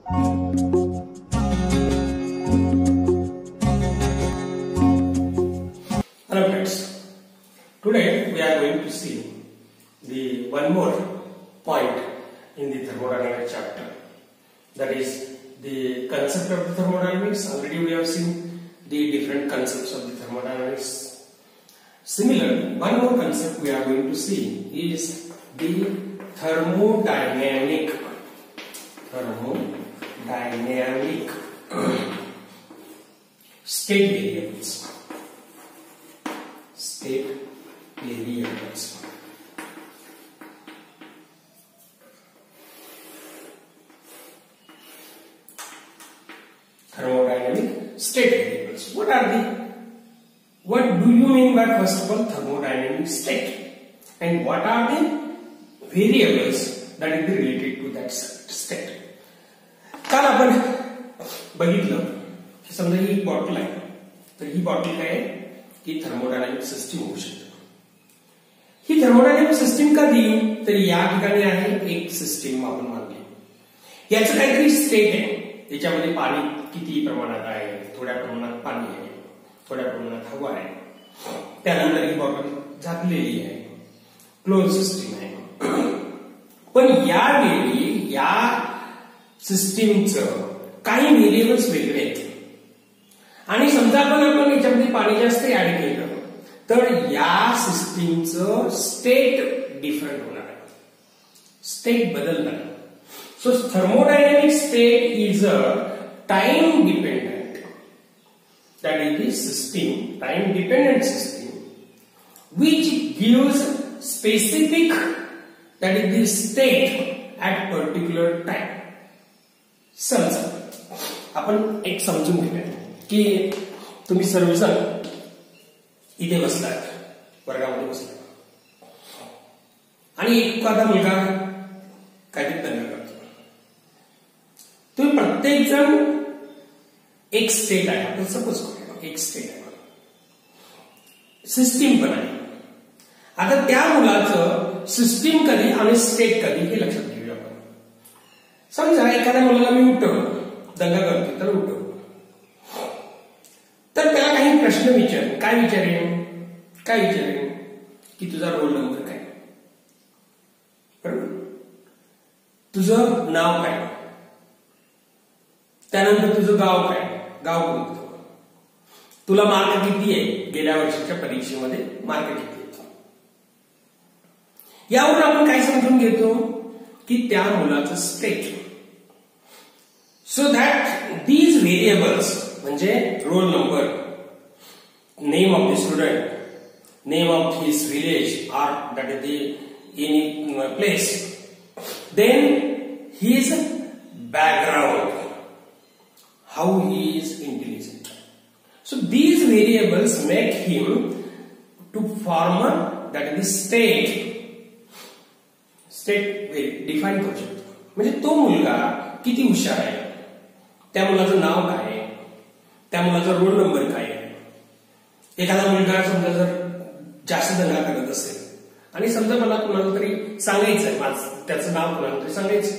Hello friends, today we are going to see the one more point in the thermodynamics chapter, that is the concept of the thermodynamics. Already we have seen the different concepts of the thermodynamics. Similar, one more concept we are going to see is the thermodynamic state variables. Thermodynamic state variables. What do you mean by, first of all, thermodynamic state, and what are the variables that is related to that state? काल आपण बघितलं की समजा ही bottle आहे, तर ही bottle काय आहे की थर्मोडायनामिक सिस्टीम होऊ शकते. ही थर्मोडायनामिक सिस्टीम का दिली, तर या ठिकाणी आहे एक सिस्टीम आपण मानली, याचं काहीतरी स्टेट आहे, त्याच्यामध्ये पाणी किती प्रमाणात आहे, थोड्या प्रमाणात पाणी आहे, थोड्या प्रमाणात हवा आहे, त्यानंतर ही बॉटल झाकलेली आहे, क्लोज सिस्टीम आहे. पण यावेळी या सिस्टीमचं काही व्हेरिएबल्स वेगळे आहेत, आणि समजा आपण याच्यामध्ये पाणी जास्त ऍड केलं तर या सिस्टीमचं स्टेट डिफरंट होणार आहे, स्टेट बदलणार. So thermodynamic state is a time dependent, that is the system, time dependent system, which gives specific, that is the state at particular time. समजा आपण एक समजून घेऊया की तुम्ही सर्वजण इथे बसलात, वर्गामध्ये बसलात, आणि एखादा मुलगा काहीतरी दंगा करतो. तुम्ही प्रत्येक जण एक स्टेट आहे, आपण सपोज करूया एक स्टेट आहे, सिस्टीम पण आहे. आता त्या मुलाचं सिस्टीम कधी आणि स्टेट कधी हे लक्षात घेऊया आपण. समजा एखाद्या मुलाला मी उठवलं, दंगा करतो तर उठवलं, तर त्याला काही प्रश्न विचारेन. काय विचारेन की तुझा रोल नंबर काय, बरोबर, तुझं नाव काय, त्यानंतर तुझं गाव काय, गाव कोणतं, तुला मार्क किती आहे, गेल्या वर्षीच्या परीक्षेमध्ये मार्क किती आहेत. यावरून आपण काय समजून घेतो की त्या मुलाचं state. So that these variables म्हणजे roll number, name of the student, name of his village are that is the any place, then his background, how he is intelligent. So these variables make him to form a, that is the state define करू शकतो. म्हणजे तो मुलगा किती हुशार आहे, त्या मुलाचं नाव काय आहे, त्या मुलाचा रोल नंबर काय आहे. एखादा मुलगा समजा जर जास्त दंगा करत असेल आणि समजा मला कोणाला तरी सांगायचं आहे, माझं त्याचं नाव कोणाला तरी सांगायचं,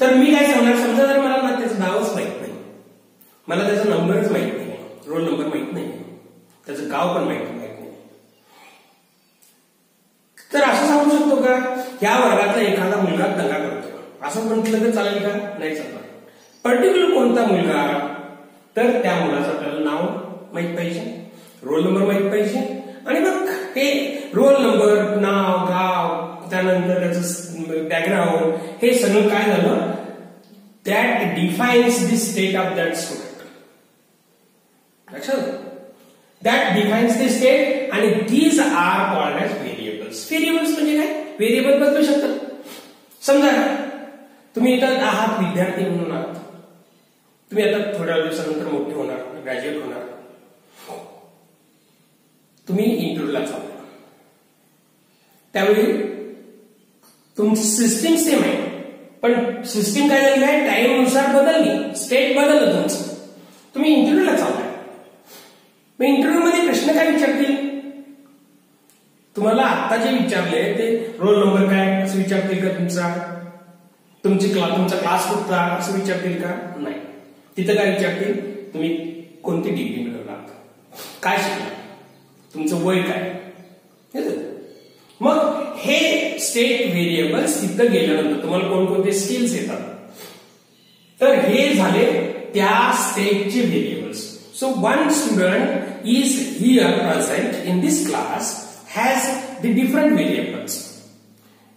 तर मी काय सांगणार, समजा जर मला त्याचं नावच माहित नाही, मला त्याचा नंबरच माहित नाही, रोल नंबर माहित नाही, त्याचं गाव पण माहित नाही, तर असं सांगू शकतो का या वर्गातला एखादा मुलगा दंगा करतो, असं म्हटलं तर चालेल का, नाही चालणार. पर्टिक्युलर कोणता मुलगा, तर त्या मुलाचं आपल्याला नाव माहित पाहिजे, रोल नंबर माहित पाहिजे, आणि मग हे रोल नंबर, नाव, गाव, त्यानंतर त्याचं बॅकग्राऊंड, हे सगळं काय झालं, that defines the state of that student. लक्षात, दॅट डिफाईन्स द स्टेट, आणि these are called as variables. Variables म्हणजे काय, व्हेरिएबल बदलू शकतात. समजा तुम्ही इथं आहात, विद्यार्थी म्हणून आहात, तुम्ही आता थोड्या दिवसानंतर मोठे होणार, ग्रॅज्युएट होणार, तुम्ही इंटरव्ह्यूला चालला, त्यावेळी तुमची सिस्टीम सेम आहे, पण सिस्टीम काय झाली आहे, टाइम नुसार बदलली, स्टेट बदललं तुमचं, तुम्ही इंटरव्ह्यूला चाललाय. मग इंटरव्ह्यू मध्ये प्रश्न काय विचारतील, तुम्हाला आता जे विचारले ते रोल नंबर काय असं विचारतील का तुमचा, तुमचा क्लास कुठला असं विचारतील का? नाही. तिथं काय विचारतील? तुम्ही कोणती डिग्री मिळवलात, काय शिकला, तुमचं वय काय. मग हे स्टेट व्हेरिएबल्स तिथं गेल्यानंतर तुम्हाला कोणकोणते स्किल्स येतात, तर हे झाले त्या स्टेटचे variables. So one student is here present in this class has the different variables.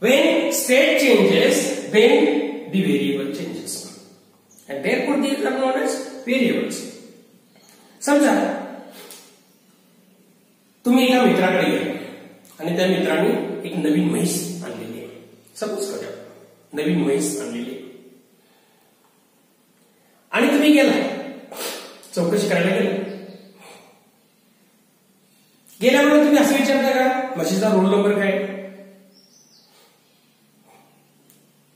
When state changes, then the variable changes, and therefore these are known as variables. समजा तुम्ही एका मित्राकडे गेले आणि त्या मित्राने एक नवीन म्हैस आणलेली आहे. सपोज करा नवीन म्हैस आणलेली आहे आणि तुम्ही गेला चौकशी करायला गेल्यामुळे तुम्ही असं विचारता का म्हशीचा रोल नंबर काय,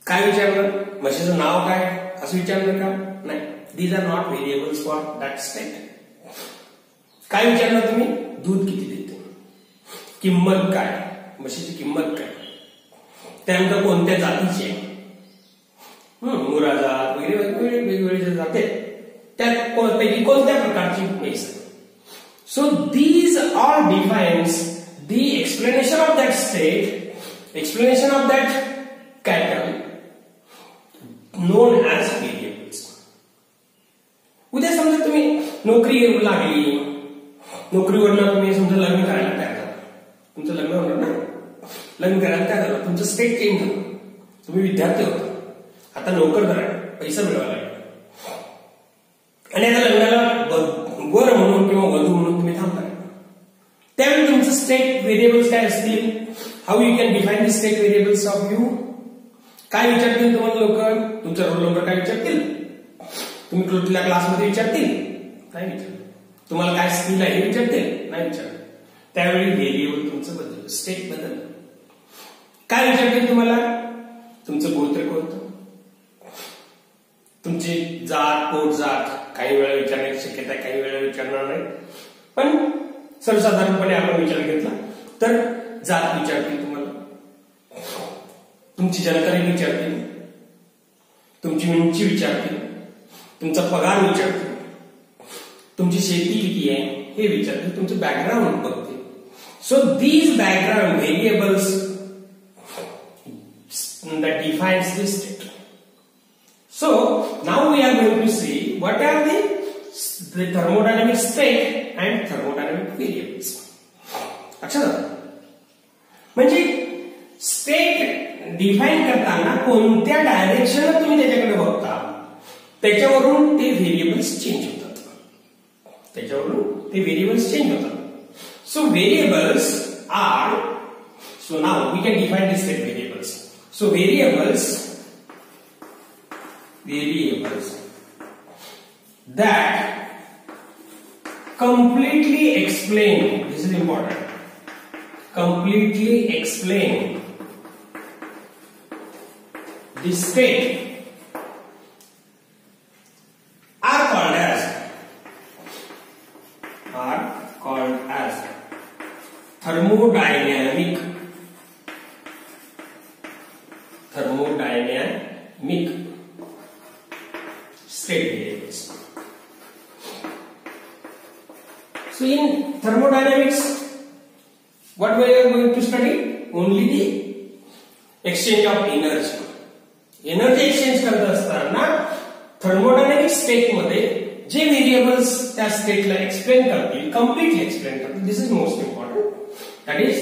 काय विचारलं, म्हशीचं नाव काय असं विचारलं का? नाही. These are not variables for that state. काय विचारलं तुम्ही? दूध किती देते, किंमत काय, म्हशीची किंमत काय, त्यानंतर कोणत्या जातीचे, मुरा जात वगैरे वेगवेगळे जाते त्यापैकी कोणत्या प्रकारची म्हैस. So these all defines the explanation of that state, explanation of that cattle known as variables. उद्या समजा तुम्ही नोकरी लागली, नोकरीवरनं तुम्ही समजा लग्न करायला तयार झाला, तुमचं लग्न होणार ना, लग्न करायला तयार झालं, तुमचं स्टेट चेंज झालं, तुम्ही विद्यार्थी होता, आता नोकर करायला पैसा मिळवायला आणि आता लग्नाला वर म्हणून किंवा वधू म्हणून तुम्ही थांबताय. त्यावेळी तुमचं स्टेट व्हेरिएबल्स काय असतील? How you can define the state variables of you. काय विचारतील तुम्हाला लोक? तुमचा रोल नंबर काय विचारतील? तुम्ही कुठल्या क्लासमध्ये विचारतील? नाही विचार. तुम्हाला काय स्किल आहे हे विचारतील? नाही विचार. त्यावेळी व्हेरिएबल तुमचं बदल, स्टेट बदल. काय विचारतील तुम्हाला? तुमचं गोत्र कोणतं, तुमची जात, पोट जात काही वेळा विचारण्याची शक्यता आहे, काही वेळा विचारणार नाही, पण सर्वसाधारणपणे आपण विचार घेतला तर जात विचारतील तुम्हाला, तुमची जन्मतारीख विचारतील, तुमची उंची विचारतील, तुमचा पगार विचारतील, तुमची शेती किती आहे हे विचारतील, तुमचं बॅकग्राऊंड बघतील. So these background variables that defines this state. So now we are going to see what are the thermodynamic state and thermodynamic variables. अच्छा, म्हणजे स्टेट डिफाइन करताना कोणत्या डायरेक्शन तुम्ही त्याच्याकडे बघता त्याच्यावरून ते व्हेरिएबल्स चेंज होतात, त्याच्यावरून ते व्हेरिएबल्स चेंज होतात. So variables are, so now we can define the state variables. So variables that completely explain, this is important, completely explain the state are called as thermodynamic state variables. So in thermodynamics, what we are going to study? Only the exchange of energy. Energy exchange करत असताना thermodynamic state मध्ये जे variables त्या स्टेटला explain करतील, completely explain करतील. This is most important. That is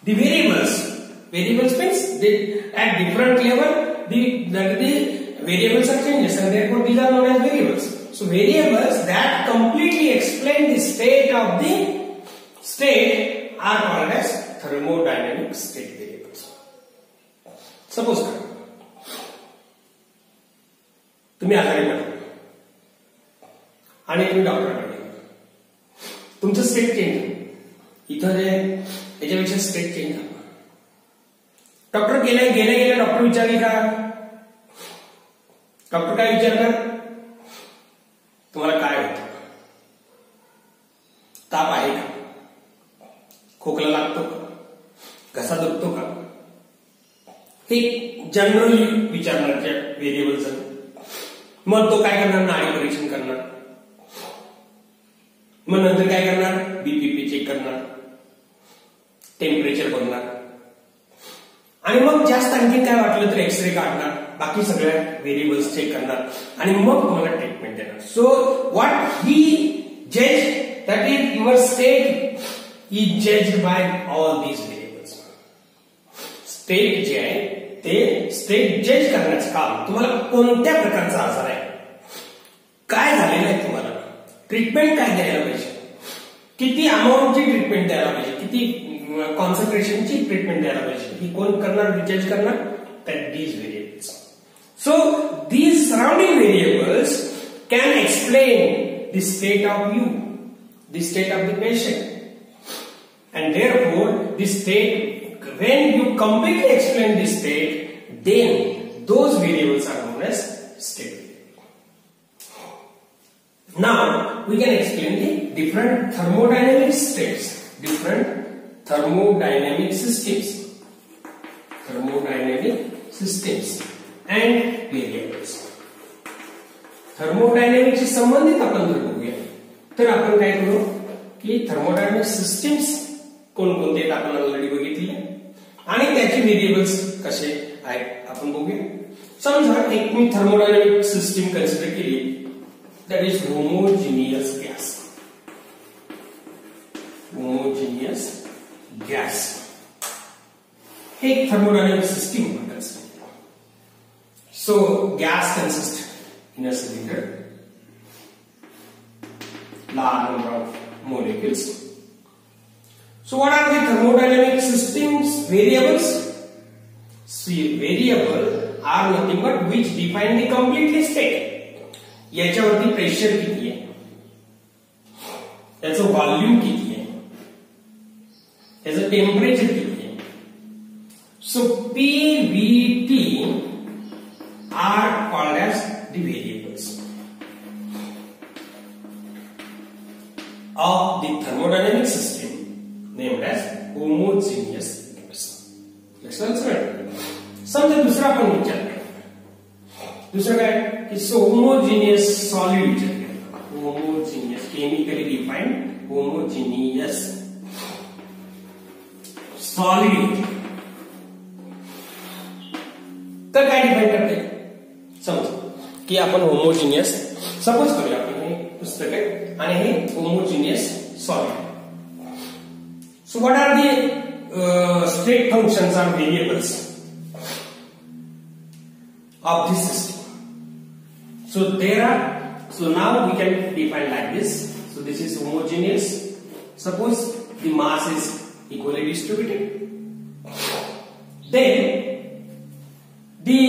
the variables means at different level the variables are changes and therefore these are known as variables. So variables that completely explain the state of the state are called as thermodynamic state variables. Suppose तुम्ही आजारी पडला आणि तुम्ही डॉक्टरकडे गेला, तुमचं state change, इथं जे याच्यापेक्षा स्टेट चेंज झालं. डॉक्टर गेल्या डॉक्टर विचारले का? डॉक्टर काय विचारणार? तुम्हाला काय होतं? ताप आहे का? खोकला लागतो का? घसा दुखतो का? हे जनरली विचारणाऱ्या व्हेरिएबल्स आहेत. मग तो काय करणार, नाडी परीक्षण करणार, मग नंतर काय करणार, बीपीपी चेक करणार, टेम्परेचर बघणार, आणि मग जास्त आणखी काय वाटलं तर एक्सरे काढणार, बाकी सगळ्या व्हेरिएबल्स चेक करणार आणि मग तुम्हाला ट्रीटमेंट देणार. सो व्हॉट ही जज, that is your state is judged by all these variables. State जे आहे ते स्टेट जज करण्याचं काम, तुम्हाला कोणत्या प्रकारचा आजार आहे, काय झालेलं आहे, तुम्हाला ट्रीटमेंट काय द्यायला पाहिजे, किती अमाऊंटची ट्रीटमेंट द्यायला पाहिजे, किती कॉन्सन्ट्रेशनची ट्रीटमेंट द्यायला पाहिजे, ही कोण करणार, जज करणार, that these variables. So these surrounding variables can explain the state of you, the state of the patient, and therefore the state, when you completely explain the state, then those variables are known as state variable. Now we can explain the different thermodynamic states, different thermodynamic systems and variables. Thermodynamic she संबंधित आपण जर बघूया तर आपण काय करू की thermodynamic systems कोणकोणते आपण ऑलरेडी बघितले आणि त्याचे व्हेरिएबल्स कसे आहेत आपण बघूया. समजा एक मी थर्मोडायनेमिक सिस्टीम कन्सिडर केली, that is homogeneous gas. Homogeneous gas हे एक थर्मोडायनेमिक सिस्टीम आपण कन्सिडर केली. So gas consist in a cylinder, large number of molecules. So what are the thermodynamic systems variables? See, variable are nothing but which define the completely state. याच्यावरती pressure किती आहे, याचं volume किती आहे, याचं temperature किती आहे. So P, V, T are called as the variables of the thermodynamic system named as homogeneous gas. Next one, sir. समजा दुसरा पण विचार करा. दुसरा काय की homogeneous solid विचार करा. homogeneous chemically defined homogeneous solid. तर काय डिफाइन करते समजा की आपण होमोजिनियस, सपोज करूया आपण हे पुस्तक आहे आणि हे homogeneous solid. So what are the state functions are variables of this system? So there are, so now we can define like this. So this is homogeneous. Suppose the mass is equally distributed. Then the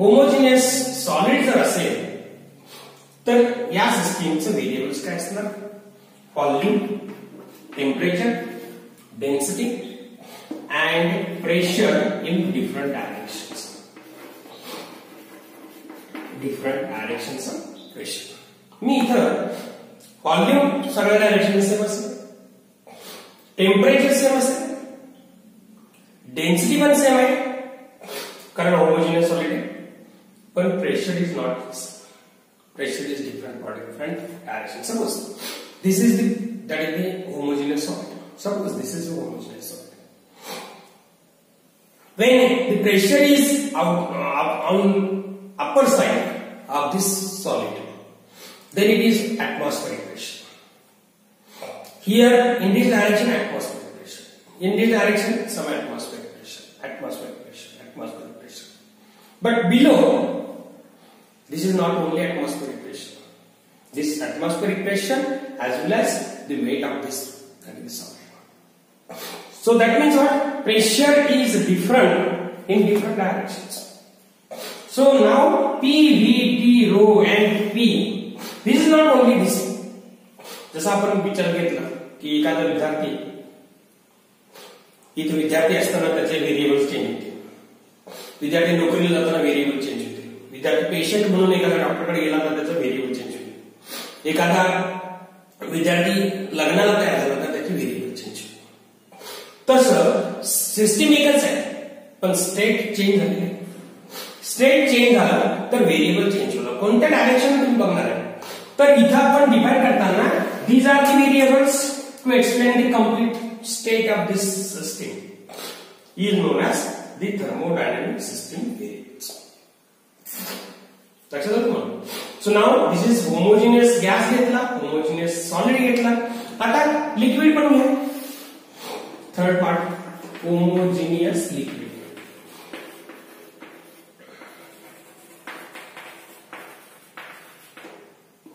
homogeneous solid जर असेल तर या सिस्टीमचे variables काय असणार, volume, temperature, density and pressure in different directions. Different directions of pressure. मी इथं volume सगळ्या डायरेक्शन सेम असेल, टेम्परेचर सेम असेल, डेन्सिटी पण सेम आहे कारण होमोजिनियस सॉलिड आहे, but pressure is not this. Pressure is different for different directions. Suppose this is that is the homogeneous solid. Suppose this is the homogeneous solid. When the pressure is on upper side of this solid, then it is atmospheric pressure. Here in this direction atmospheric pressure. In this direction some atmospheric pressure. But below, this is not only atmospheric pressure. This atmospheric pressure as well as the weight of this solid. So that means what? Pressure is different in different directions. So now P, V, T, rho and P. This is not only this. जसं आपण विचार घेतला की एखादा विद्यार्थी, इथे विद्यार्थी असताना त्याचे व्हेरिएबल्स चेंज होते, विद्यार्थी नोकरीला जाताना व्हेरिएबल चेंज होते, विद्यार्थी पेशंट म्हणून एखाद्या डॉक्टरकडे गेला तर त्याचं व्हेरिएबल चेंज होईल, एखादा विद्यार्थी लग्नाला तयार झाला तर त्याची व्हेरिएबल चेंज होईल. तसं सिस्टीम एकच आहे पण स्टेट चेंज झाली. स्टेट चेंज झालं तर व्हेरिएबल चेंज होतं. कोणत्या डायरेक्शन तुम्ही बघणार आहे. तर इथं आपण डिफाइन करताना these are the variables to explain the complete state of this system is known as the thermodynamic system variables. लक्षात आलं तुम्हाला. So now this is homogeneous gas घेतला, होमोजेनियस सॉलिड घेतला. आता लिक्विड पण घ्या. Third part homogeneous liquid.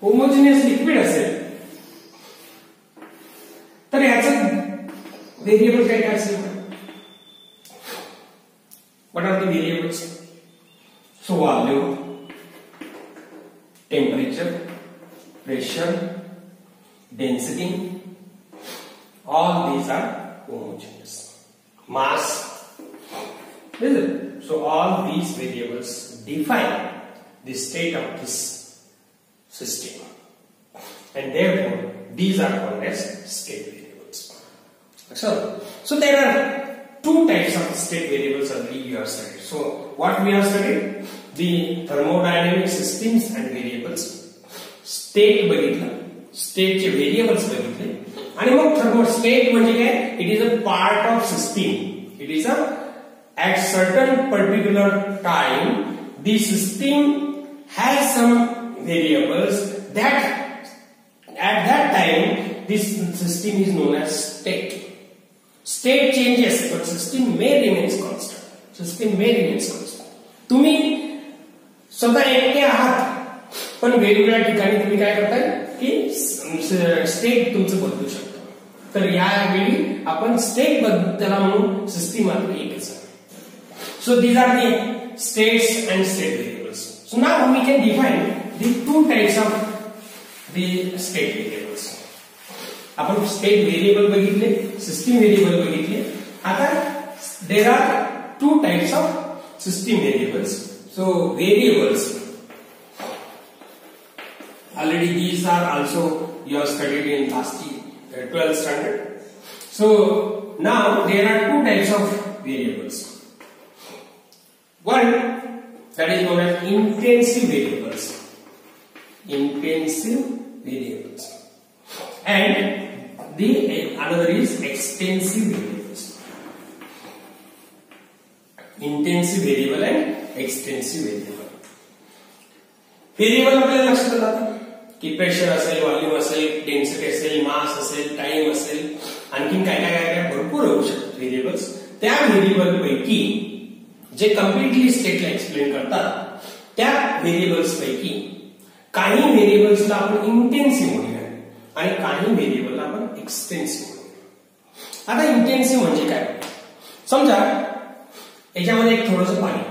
Homogeneous liquid असेल तर याचं व्हेरिएबल काय काय असेल. What are the variables. So volume, temperature, pressure, density, all these are homogeneous. Mass, is it? So all these variables define the state of this system, and therefore these are called as state variables. So there are two types of state variables already we have studied. So what we have studied, the thermodynamic systems and variables. State बघितलं, state चे variables बघितले, आणि मग thermo state म्हणजे काय. It is a part of system. It is a at certain particular time the system has some variables that at that time this system is known as state. State changes but system may remains constant. System may remains constant. तुम्ही स्वतः एकटे आहात पण वेगवेगळ्या ठिकाणी तुम्ही काय करताय की स्टेट तुमचं बदलू शकतो. तर यावेळी आपण स्टेट बदलला म्हणून सिस्टीम मात्र एकच आहे. So these are the states and state variables. So now we can define the two types of the state variables. आपण state variable बघितले, system variable बघितले. आता there are two types of system variables. So variables, already these are also you have studied in last year, 12th standard. So now there are two types of variables. One that is known as intensive variables. Intensive variables. And the another is extensive variables. Intensive variable and extensive variable. Variable आपल्याला लक्षात आलं की pressure असेल, volume असेल, density असेल, मास असेल, time असेल, आणखीन काय काय काय भरपूर होऊ शकतात व्हेरिएबल्स. त्या व्हेरिएबल पैकी जे कम्प्लिटली स्टेटला एक्सप्लेन करतात त्या व्हेरिएबल्स पैकी काही व्हेरिएबल्सला आपण इंटेन्सिव्ह म्हणूया आणि काही व्हेरिएबलला आपण एक्सटेन्सिव्ह म्हणूया. आता इंटेन्सिव्ह म्हणजे काय. समजा याच्यामध्ये एक थोडंसं पाणी,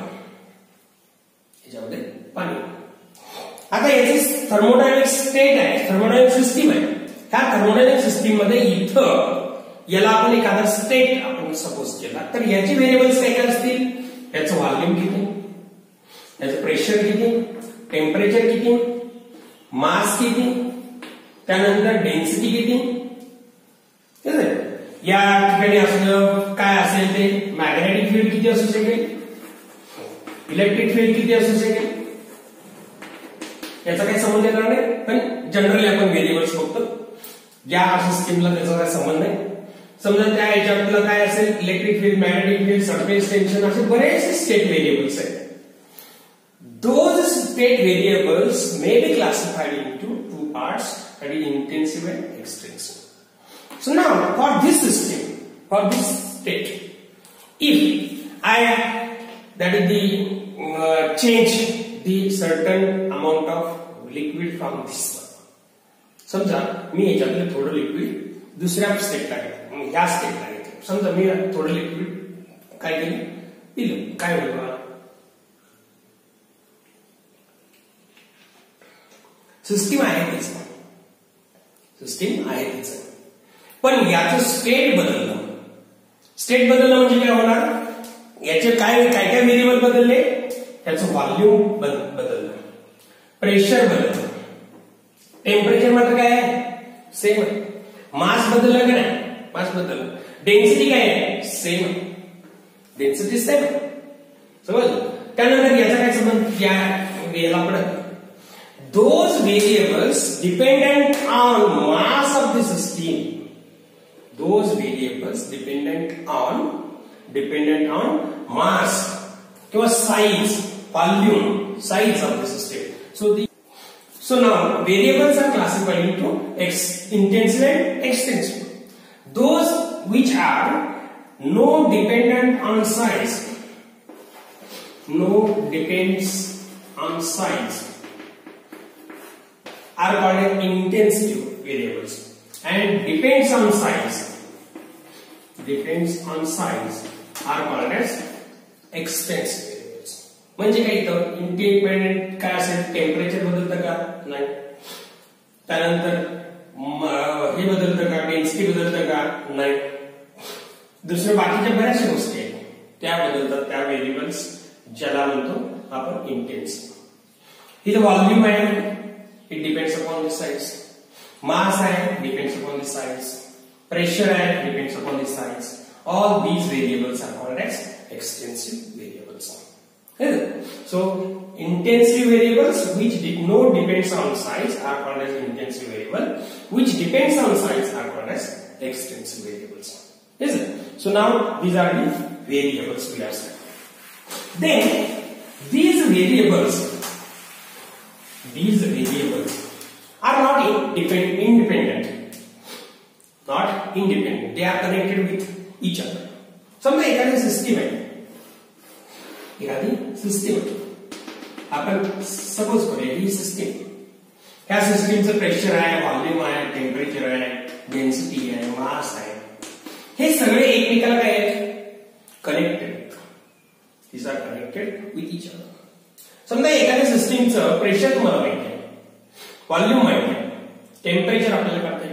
याच्यामध्ये पाणी. आता याची थर्मोडायनॅमिक स्टेट आहे, थर्मोडायनॅमिक सिस्टीम आहे. ह्या थर्मोडायनॅमिक सिस्टीम मध्ये इथं याला आपण एखादा स्टेट आपण सपोज केला तर याचे व्हेरिएबल्स काय काय असतील. याचं व्हॉल्यूम किती, याचं प्रेशर किती, टेम्परेचर किती, मास किती, त्यानंतर डेन्सिटी किती. या ठिकाणी असं काय असेल ते मॅग्नेटिक फील्ड किती असू शकेल, इलेक्ट्रिक फील्ड किती असू शकेल, याचा काही संबंध येणार नाही. पण जनरली आपण व्हेरिएबल्स बघतो. या सिस्टीमला त्याचा काही संबंध नाही. समजा त्या याच्यातलं काय असेल electric field, magnetic field, surface tension असे बरेचसे स्टेट व्हेरिएबल्स आहेत. Those state variables may be classified into two parts, that is intensive and extensive. So now for this system, for this state, if I that is the change the certain amount of liquid from this one. समजा मी याच्यातलं थोडं liquid दुसऱ्या स्टेटला घेतलं, ह्या स्टेटला घेतलं. समजा मी थोडं liquid काय केलं पिलं, काय होईल मला. सिस्टीम आहे तीच, सिस्टीम आहे तीच, पण याचं स्टेट बदललं. स्टेट बदललं म्हणजे काय होणार. याचे काय काय काय व्हेरिएबल बदलले. त्याचं व्हॉल्यूम बदललं, प्रेशर बदललं, टेम्परेचर मात्र काय आहे सेम आहे. मास बदललं का नाही, मास बदललं. डेन्सिटी काय आहे सेम आहे, डेन्सिटी सेम आहे. समजलं. त्यानंतर याचा काय संबंध याला पडत. Those variables dependent on mass of the system. Those variables dependent on mass or size, volume, size of the system. So now variables are classified into intensive and extensive. Those which are no dependent on size, no depends on size, are called as intensive variables, and depends on size are called as extensive variables. म्हणजे काय तर independent काय असेल, temperature बदलतं का नाही, त्यानंतर हे बदलतं का, डेन्सिटी बदलतं का नाही, दुसऱ्या बाकीच्या बऱ्याचशा गोष्टी आहेत त्या बदलतात, त्या व्हेरिएबल्स ज्याला म्हणतो आपण इंटेन्सिव्ह. इथं व्हॉल्यूम आहे, it depends upon the size. Mass depends upon the size. Pressure depends upon the size. All these variables are called as extensive variables. So intensive variables which no depends on size are called as intensive variable. Which depends on size are called as extensive variables. Is it? So now these are the variables we have said. Then these variables are not independent. Not independent. They are connected with each other. समजा एखादी system आहे, आपण suppose करूया ही system, ह्या सिस्टीमचं pressure आहे, volume आहे, temperature आहे, density आहे, मास आहे, हे सगळे एकमेकाला काय आहेत, connected. These are connected with each other. समजा एखाद्या सिस्टीमचं प्रेशर तुम्हाला माहिती आहे, व्हॉल्यूम माहिती आहे, टेम्परेचर आपल्याला कळतंय,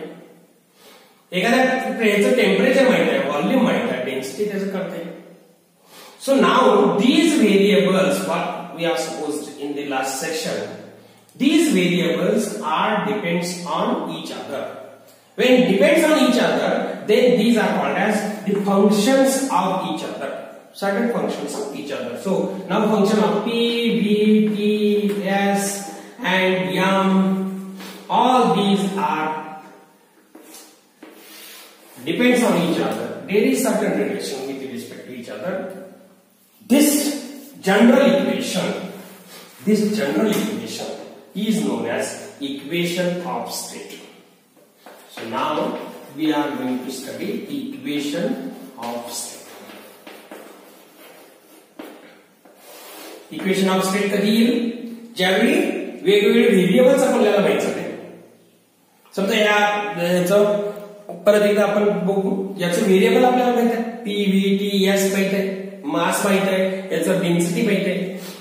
एखाद्या टेम्परेचर माहिती आहे, व्हॉल्यूम माहिती आहे, डेन्सिटी त्याचं कळतंय. So now these variables, what we have supposed in the last section, these variables are depends on each other. When depends on each other, then these are called as the functions of each other. Certain functions of each other. So now function of P, V, T, S and M, all these are depends on each other. There is certain relation with respect to each other. This general equation is known as equation of state. So now we are going to study equation of state. Equation of state कधी येईल, ज्यावेळी वेगवेगळे variables आपल्याला माहित झाले. समजा याचं परत एकदा आपण बघू, याचं व्हेरिएबल आपल्याला माहित आहे, पी, व्ही, टी, एस माहित आहे, मास माहित आहे, याचं डेन्सिटी माहित आहे.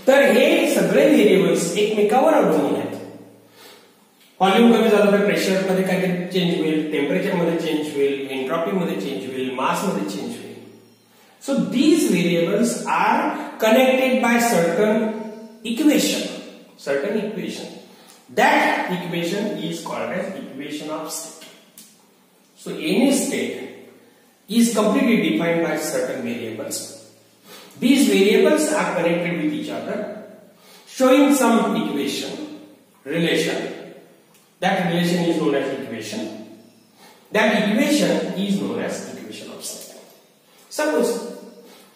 तर हे सगळे व्हेरिएबल्स एकमेकावर अवलंबून आहेत. व्हॉल्यूम कमी झालं तर प्रेशर मध्ये काय चेंज होईल, टेम्परेचर मध्ये चेंज होईल, एन्ट्रॉपी मध्ये चेंज होईल, मास मध्ये चेंज होईल. So these variables are connected by certain equation. That equation is called as equation of state. So any state is completely defined by certain variables. These variables are connected with each other, showing some relation. That relation is known as equation. That equation is known as equation of state. Suppose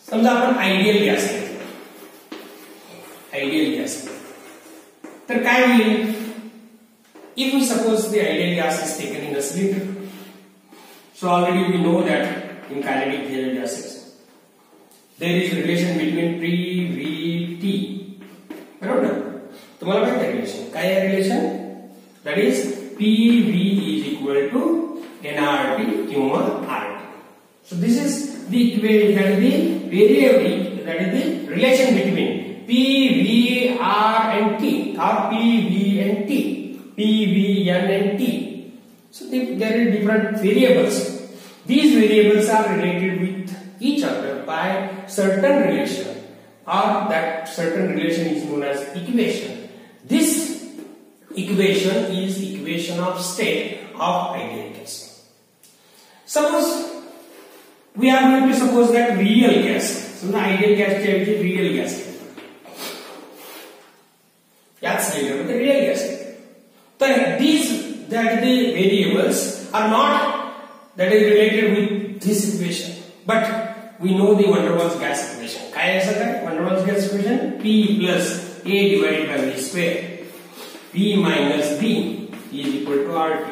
समजा आपण ideal gas तर काय होईल, if we suppose the ideal gas is taken in a cylinder. So already we know that in kinetic theory gases there is relation between P, V, T, बरोबर. तुम्हाला माहिती आहे relation काय आहे, relation that is P V is equal to NRT किंवा RT. So this is the equation, that is the variable, that is the relation between P, V, R and T, or P, V and T, P, V, N and T. So there are different variables. These variables are related with each other by certain relation, or that certain relation is known as equation. This equation is equation of state of ideal gas. Suppose we are going to suppose that real gas. So the ideal gas च्या ऐवजी real gas. याच सिलेंडरमध्ये real gas आहे. तर these that the variables are not that is related with this equation, but we know the van der Waals gas equation. काय आहे असं काय van der Waals gas equation? P plus A divided by V square, P minus B is equal to RT.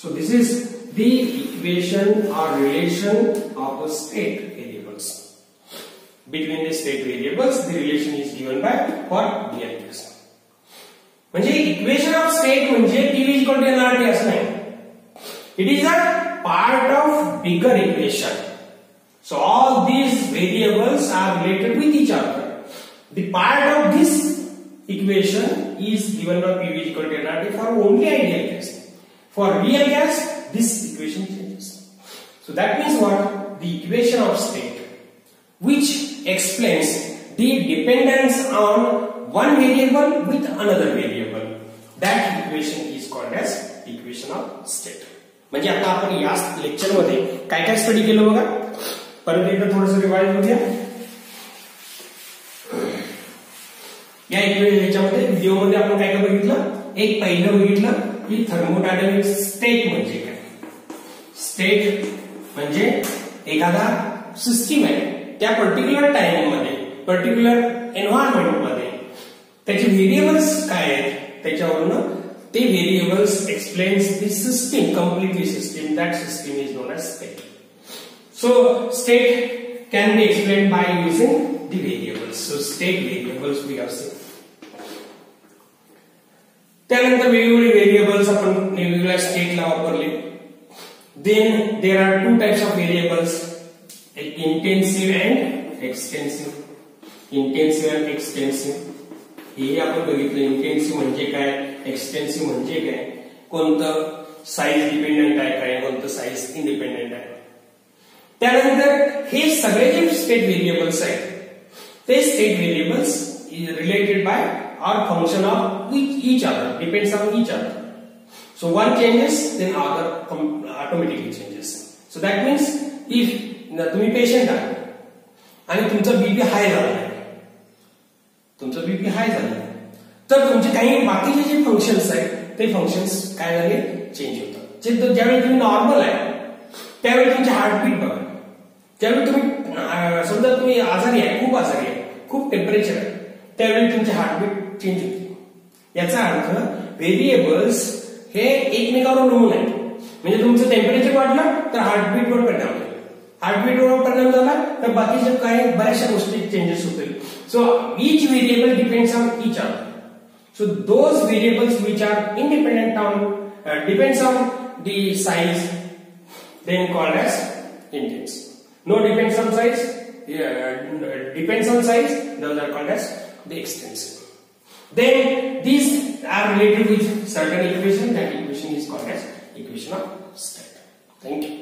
So this is the equation or relation of the state variables. Between the state variables, the relation is given by what? B and S. म्हणजे equation of state म्हणजे P is equal to nRT असं नाही. It is a part of bigger equation. So all these variables are related with each other. The part of this equation is given by P is equal to nRT for only ideal gas. For real gas, this equation changes. So that means what? The equation of state, which explains the dependence on one variable with another variable, that equation is called as equation of state. म्हणजे आता आपण या lecture मध्ये काय काय study केलं बघा. परत एकदा थोडंसं रिवाइज करूया. या याच्यामध्ये व्हिडिओ मध्ये आपण काय काय बघितलं. एक पहिलं बघितलं की थर्मोडायनामिक स्टेट म्हणजे काय. स्टेट म्हणजे एखादा सिस्टीम आहे त्या पर्टिक्युलर टाइम मध्ये पर्टिक्युलर एन्व्हायरमेंट मध्ये त्याचे व्हेरिएबल्स काय आहेत त्याच्यावरून ते variables explains the system, completely system. That system is known as state. So state can be explained by using the variables. So state variables we have seen. त्यानंतर वेगवेगळे variables आपण वेगवेगळ्या स्टेटला वापरले. Then there are two types of variables, intensive and extensive. Intensive and extensive हे आपण बघितलं. Intensive म्हणजे काय, एक्सटेन्सिव्ह म्हणजे काय, कोणतं साईज डिपेंडंट आहे काय, कोणतं साईज इंडिपेंडंट आहे. त्यानंतर हे सगळे जे स्टेट व्हेरिएबल्स आहेत ते state variables related by are function of each other, depends on each other. So one changes, then other automatically changes. So that means if तुम्ही पेशंट आहे आणि तुमचा बीपी हाय झाला, तुमचा बीपी हाय झाला तर तुमचे काही बाकीचे जे फंक्शन्स आहेत ते फंक्शन्स काय झाले, चेंज होतात. ज्यावेळी तुम्ही नॉर्मल आहे त्यावेळी तुमचे हार्टबीट बघा. ज्यावेळी तुम्ही समजा तुम्ही आजारी आहे, खूप आजारी आहे, खूप टेम्परेचर आहे, त्यावेळी तुमचे हार्टबीट चेंज होते. याचा अर्थ व्हेरिएबल्स हे एकमेकावर अवलंबून आहेत. म्हणजे तुमचं टेम्परेचर वाढलं तर हार्टबीटवर परिणाम होईल, हार्टबीटवर परिणाम झाला तर बाकीच्या काही बऱ्याचशा गोष्टी चेंजेस होतील. सो each variable depends on each other. So those variables which are independent on depends on the size, then called as intense. No depends on size, depends on size, those are called as the extensive. Then these are related with certain equation. That equation is called as equation of state. Thank you.